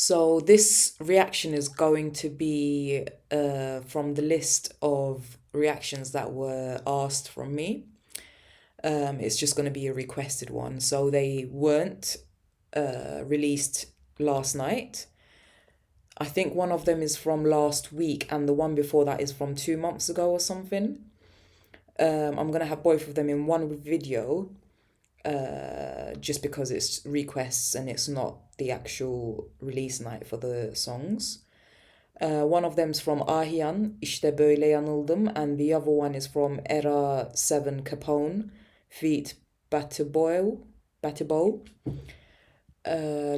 So this reaction is going to be from the list of reactions that were asked from me. It's just going to be a requested one. So they weren't released last night. I think one of them is from last week and the one before that is from 2 months ago or something. I'm going to have both of them in one video just because it's requests and it's not the actual release night for the songs. One of them's from Ahiyan, İşte Böyle Yanıldım, and the other one is from ERA7CAPONE feat. BATUBOW.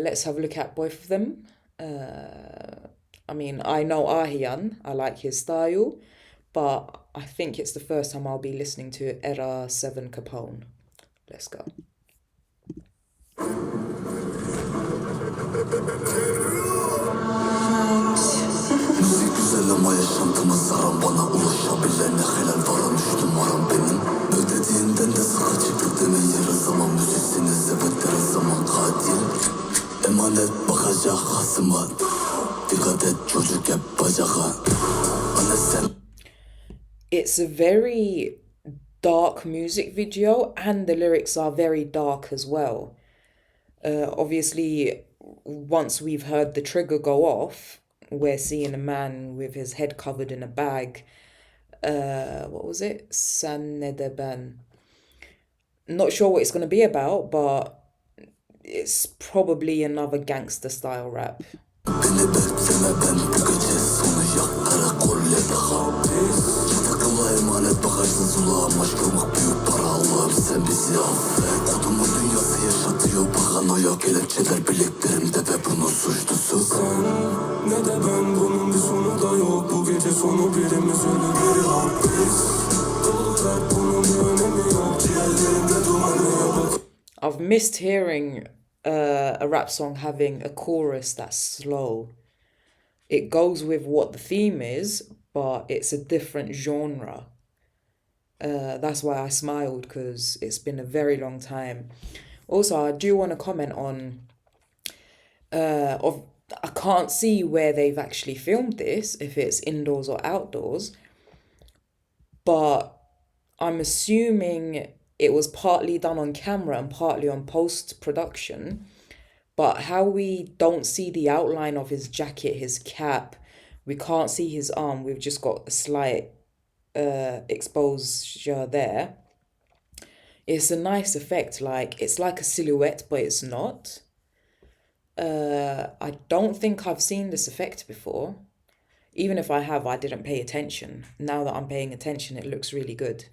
Let's have a look at both of them. I mean, I know Ahiyan, I like his style, but I think it's the first time I'll be listening to ERA7CAPONE. Let's go. Müzik güzel ama yaşantımı saran, bana ulaşabilene helal varan düştüm varan benim. Ödediğinden de sıra çıktı demeyin her zaman. Müziksiniz evet her zaman katil. Emanet bakacak hasıma. Dikkat et çocuk hep bacağa. Anne sen. It's a very dark music video and the lyrics are very dark as well. Obviously, once we've heard the trigger go off, we're seeing a man with his head covered in a bag. What was it? Sen ne de ben. Not sure what it's going to be about, but it's probably another gangster style rap. Beni bekleme, ben bu gece sonu yak karakol daha. Takıla emanet bakarsın sulağım, aşk olmak büyük para. Allah'ım sen bizi affet. Kodumun dünyası yaşatıyor paranoya. Kelepçeler bileklerimde ve bunun suçlusu sen. Ne de ben, bunun bir sonu da yok. Bu gece sonu birimiz ölür biri hapis. Dolu dert, bunun bir önemi yok. Ciğerlerimde dumanıya bak. I've missed hearing a rap song having a chorus that's slow. It goes with what the theme is, but it's a different genre. That's why I smiled, because it's been a very long time. Also, I do want to comment on I can't see where they've actually filmed this, if it's indoors or outdoors, but I'm assuming it was partly done on camera and partly on post-production. But how we don't see the outline of his jacket, his cap, we can't see his arm, we've just got a slight exposure there. It's a nice effect, like it's like a silhouette, but it's not. I don't think I've seen this effect before. Even if I have, I didn't pay attention. Now that I'm paying attention, it looks really good.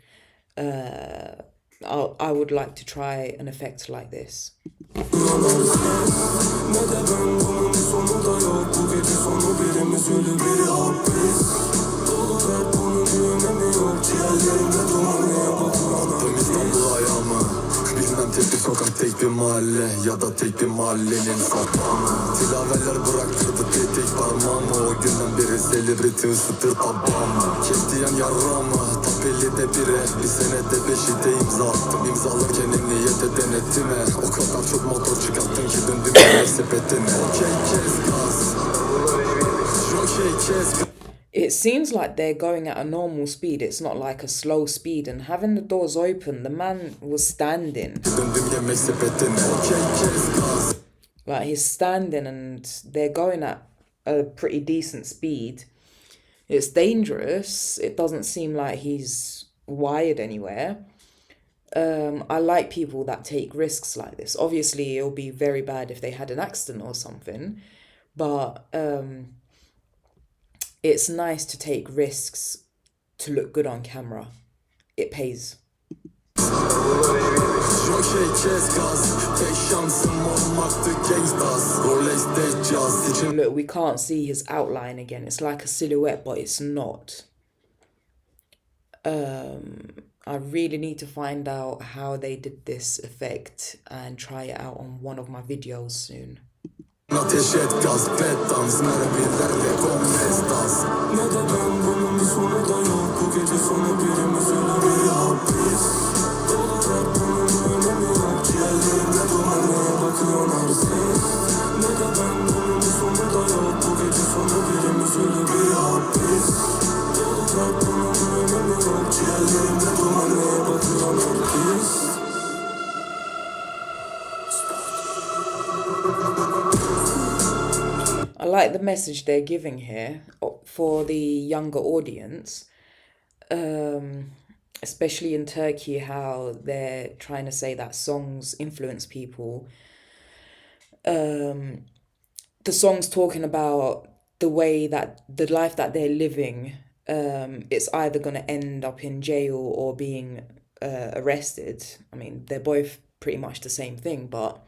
I would like to try an effect like this. Bilmem tek bir sokak, tek bir mahalle ya da tek bir mahallenin sapağını. Tilaveler bıraktırdı tek parmağımı. O günden beri celebrity ısıtır tabağımı. Kestiyen yaramı, tapeli de bire. Bir senede 5'i de imza attım. İmzalarken emniyete denetime. O kadar çok motor çıkarttım ki döndüm yine sepetine. Kez gaz, çok kez. It seems like they're going at a normal speed. It's not like a slow speed. And having the doors open, the man was standing. Like he's standing and they're going at a pretty decent speed. It's dangerous. It doesn't seem like he's wired anywhere. I like people that take risks like this. Obviously, it'll be very bad if they had an accident or something. But it's nice to take risks to look good on camera. It pays. Look, we can't see his outline again. It's like a silhouette, but it's not. I really need to find out how they did this effect and try it out on one of my videos soon. Ateş et gaz, petans, mermilerle konfestans. Ne de ben, bunun bir sonu da yok. Bu gece sonu birimiz ölür biri hapis. Dolu dert, bunun bir önemi yok. Ciğerlerimde dumanlığa bakıyor narsiz. Ne de ben, bunun bir sonu like the message they're giving here for the younger audience, especially in Turkey, how they're trying to say that songs influence people. The song's talking about the way that the life that they're living, it's either going to end up in jail or being arrested. I mean, they're both pretty much the same thing, but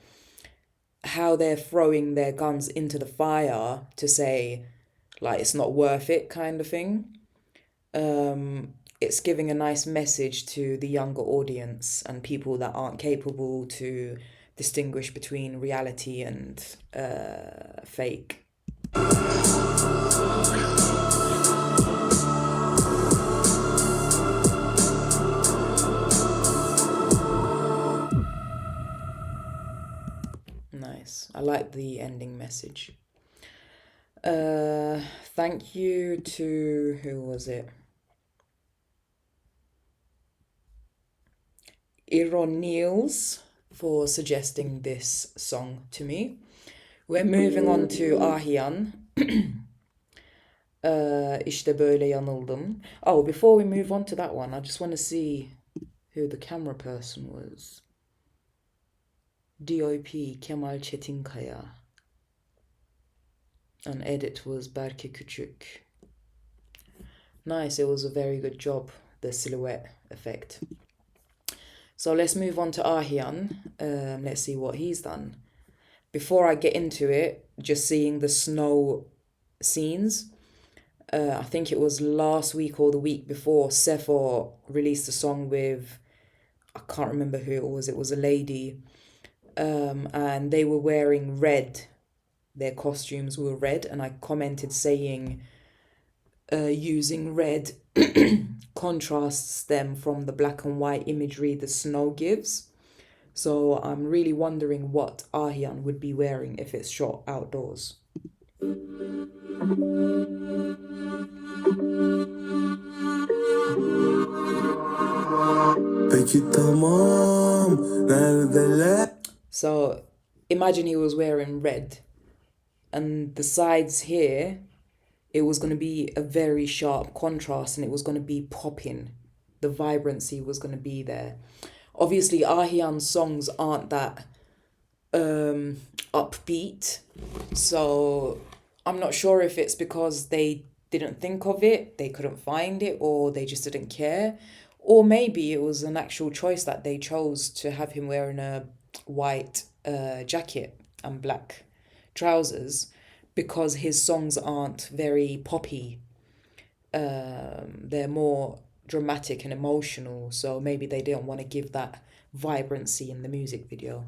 how they're throwing their guns into the fire to say, like, it's not worth it kind of thing. It's giving a nice message to the younger audience and people that aren't capable to distinguish between reality and fake. Nice. I like the ending message. Thank you to, who was it? ERA7CAPONE for suggesting this song to me. We're moving on to Ahiyan. İşte Böyle Yanıldım. Oh, before we move on to that one, I just want to see who the camera person was. DOP Kemal Çetinkaya. And edit was Berke Küçük. Nice, it was a very good job, the silhouette effect. So let's move on to Ahiyan. Let's see what he's done. Before I get into it, just seeing the snow scenes. I think it was last week or the week before, Sefo released a song with, I can't remember who it was. It was a lady. And they were wearing red. Their costumes were red. And I commented saying, using red contrasts them from the black and white imagery the snow gives. So I'm really wondering what Ahiyan would be wearing if it's shot outdoors. So imagine he was wearing red, and the sides here, it was going to be a very sharp contrast and it was going to be popping. The vibrancy was going to be there. Obviously, Ahiyan's songs aren't that upbeat. So I'm not sure if it's because they didn't think of it, they couldn't find it, or they just didn't care. Or maybe it was an actual choice that they chose to have him wearing a white jacket and black trousers, because his songs aren't very poppy. They're more dramatic and emotional, so maybe they didn't want to give that vibrancy in the music video.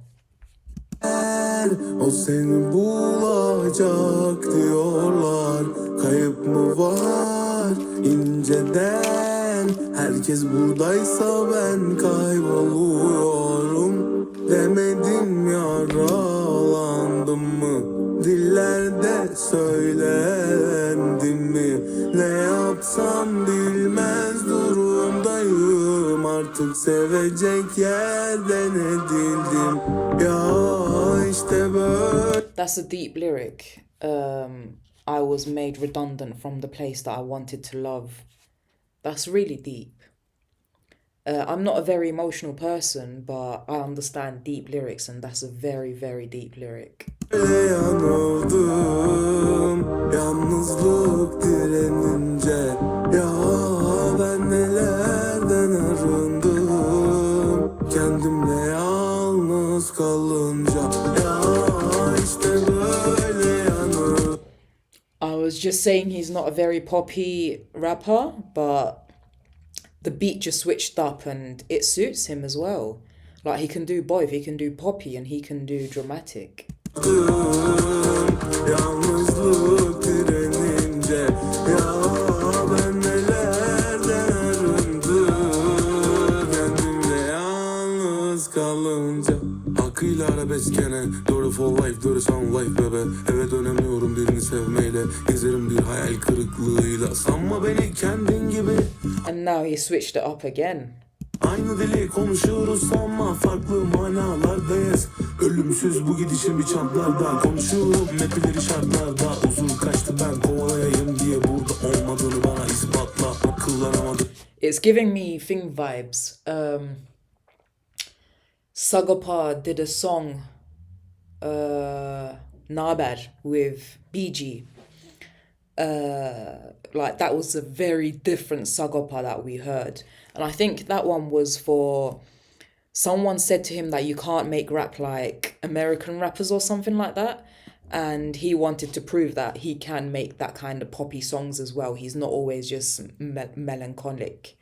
O seni bulacak diyorlar, kayıp mı var inceden? Herkes buradaysa ben kayboluyorum. Demedim yaralandım mı? Dillerde söylendim mi? Ne yapsam bilmez durumdayım. Artık sevecek yerden edildim. Ya işte böyle. That's a deep lyric. I was made redundant from the place that I wanted to love. That's really deep. I'm not a very emotional person, but I understand deep lyrics, and that's a very, very deep lyric. Yanıldım, yalnızlık direnince. Ya ben nelerden arındım, kendimle yalnız kalınca. Ya işte böyle yanıldım. I was just saying he's not a very poppy rapper, but the beat just switched up and it suits him as well. Like, he can do both. He can do poppy and he can do dramatic. Yalnızlık direnince, ya ben nelerden arındım, kendimle yalnız kalınca. Hakkıyla arabeskene, doğru for life, doğru sound life bebe. Eve dönemiyorum birini sevmeyle, gezerim bir hayal kırıklığıyla. Sanma beni kendin gibi. And now he switched it up again. Aynı dili konuşuyoruz ama farklı manalardayız. Ölümsüz bu gidişin bir çantlarda. Konuşuyorum hep ileri şartlarda. Uzun It's giving me thing vibes. Sagopa did a song, Naber, with BG. Like that was a very different Sagopa that we heard. And I think that one was for someone said to him that you can't make rap like American rappers or something like that. And he wanted to prove that he can make that kind of poppy songs as well. He's not always just melancholic.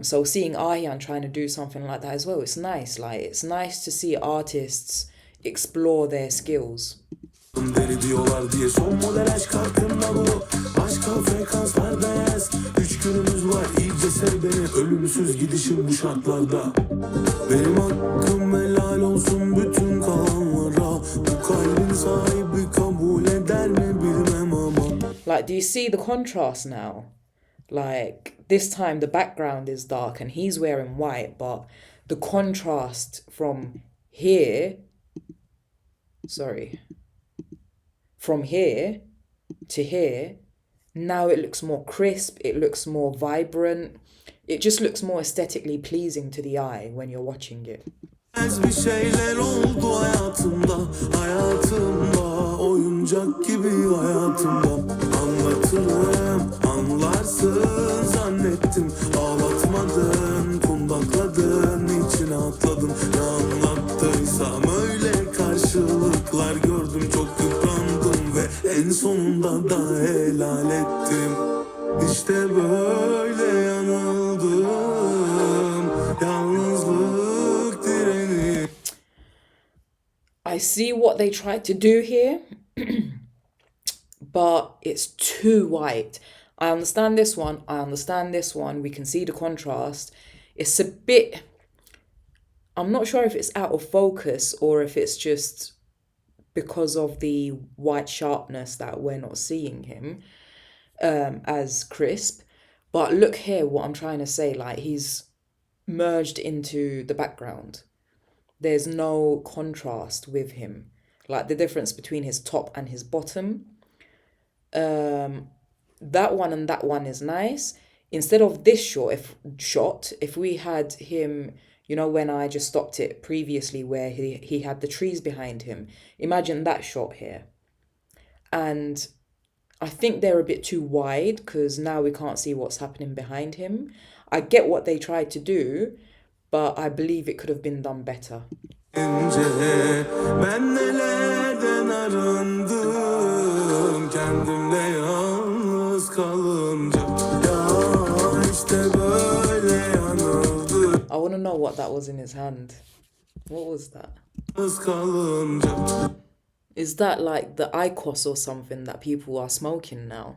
So seeing Ahiyan trying to do something like that as well, it's nice. Like it's nice to see artists explore their skills. Deri diyorlar diye son model aşk hakkında bu. Başka frekanslar beyaz. 3 günümüz var iyice sev beni. Ölümsüz gidişim bu şartlarda. Benim hakkım helal olsun bütün kalanlara. Bu kalbin sahibi kabul eder mi bilmem ama. Like, do you see the contrast now? Like, this time the background is dark and he's wearing white, but the contrast from here, from here to here, now it looks more crisp, it looks more vibrant, it just looks more aesthetically pleasing to the eye when you're watching it. Bir şeyler oldu hayatımda, oyuncak gibi hayatımda. Anlatırım, anlarsın zannettim. Ağlatmadın, kundakladın, içine atladım. Ne anlattıysam öyle karşılıklar gördüm. Çok yıprandım ve en sonunda da helal ettim. İşte böyle yanıldım, yalnızlık direni. I see what they tried to do here, but it's too white. I understand this one, I understand this one, we can see the contrast. It's a bit, I'm not sure if it's out of focus or if it's just because of the white sharpness that we're not seeing him as crisp. But look here, what I'm trying to say, like he's merged into the background. There's no contrast with him. Like the difference between his top and his bottom. That one and that one is nice. Instead of this shot, if we had him, you know, when I just stopped it previously where he had the trees behind him, imagine that shot here. And I think they're a bit too wide because now we can't see what's happening behind him. I get what they tried to do, but I believe it could have been done better. Ben nelerden arındım, kendimle yalnız kalınca. Ya işte böyle yanıldım. I want to know what that was in his hand. What was that? Yalnız kalınca. Is that like the IQOS or something that people are smoking now?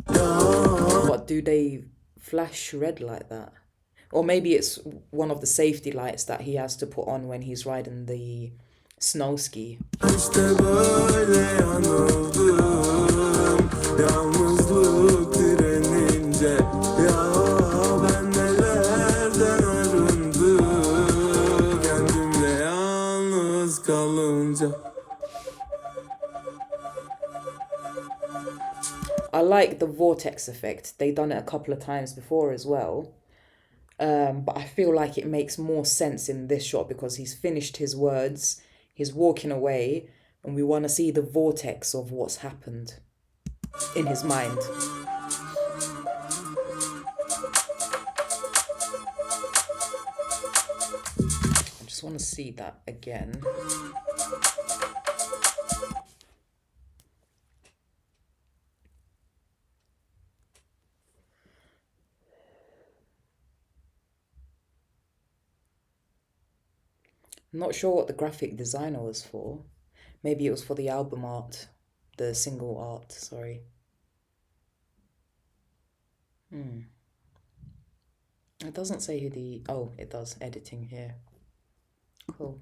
What, do they flash red like that? Or maybe it's one of the safety lights that he has to put on when he's riding the snow ski. İşte böyle yanıldım, yalnızlık direnince. Ya ben nelerden arındım, kendimle yalnız kalınca. I like the vortex effect. They've done it a couple of times before as well. But I feel like it makes more sense in this shot because he's finished his words, he's walking away, and we want to see the vortex of what's happened in his mind. I just want to see that again. I'm not sure what the graphic designer was for. Maybe it was for the album art, the single art, sorry. It doesn't say who the... Oh, it does. Editing here. Cool.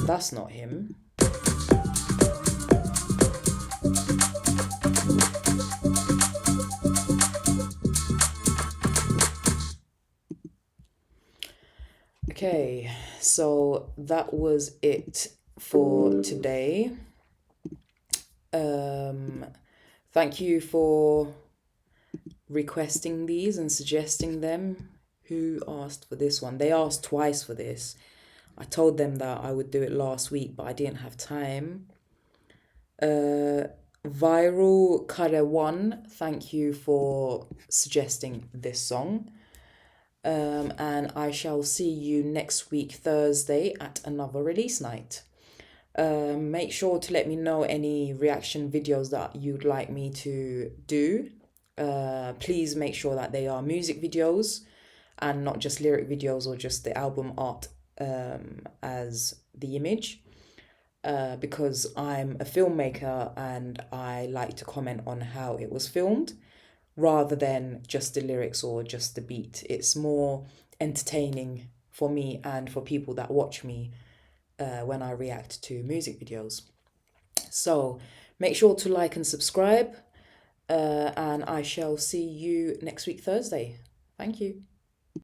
That's not him. Okay, so that was it for today. Thank you for requesting these and suggesting them. Who asked for this one? They asked twice for this. I told them that I would do it last week, but I didn't have time. Viral Kare One, thank you for suggesting this song. And I shall see you next week, Thursday, at another release night. Make sure to let me know any reaction videos that you'd like me to do. Please make sure that they are music videos and not just lyric videos or just the album art as the image. Because I'm a filmmaker and I like to comment on how it was filmed rather than just the lyrics or just the beat. It's more entertaining for me and for people that watch me when I react to music videos. So make sure to like and subscribe, and I shall see you next week, Thursday. Thank you.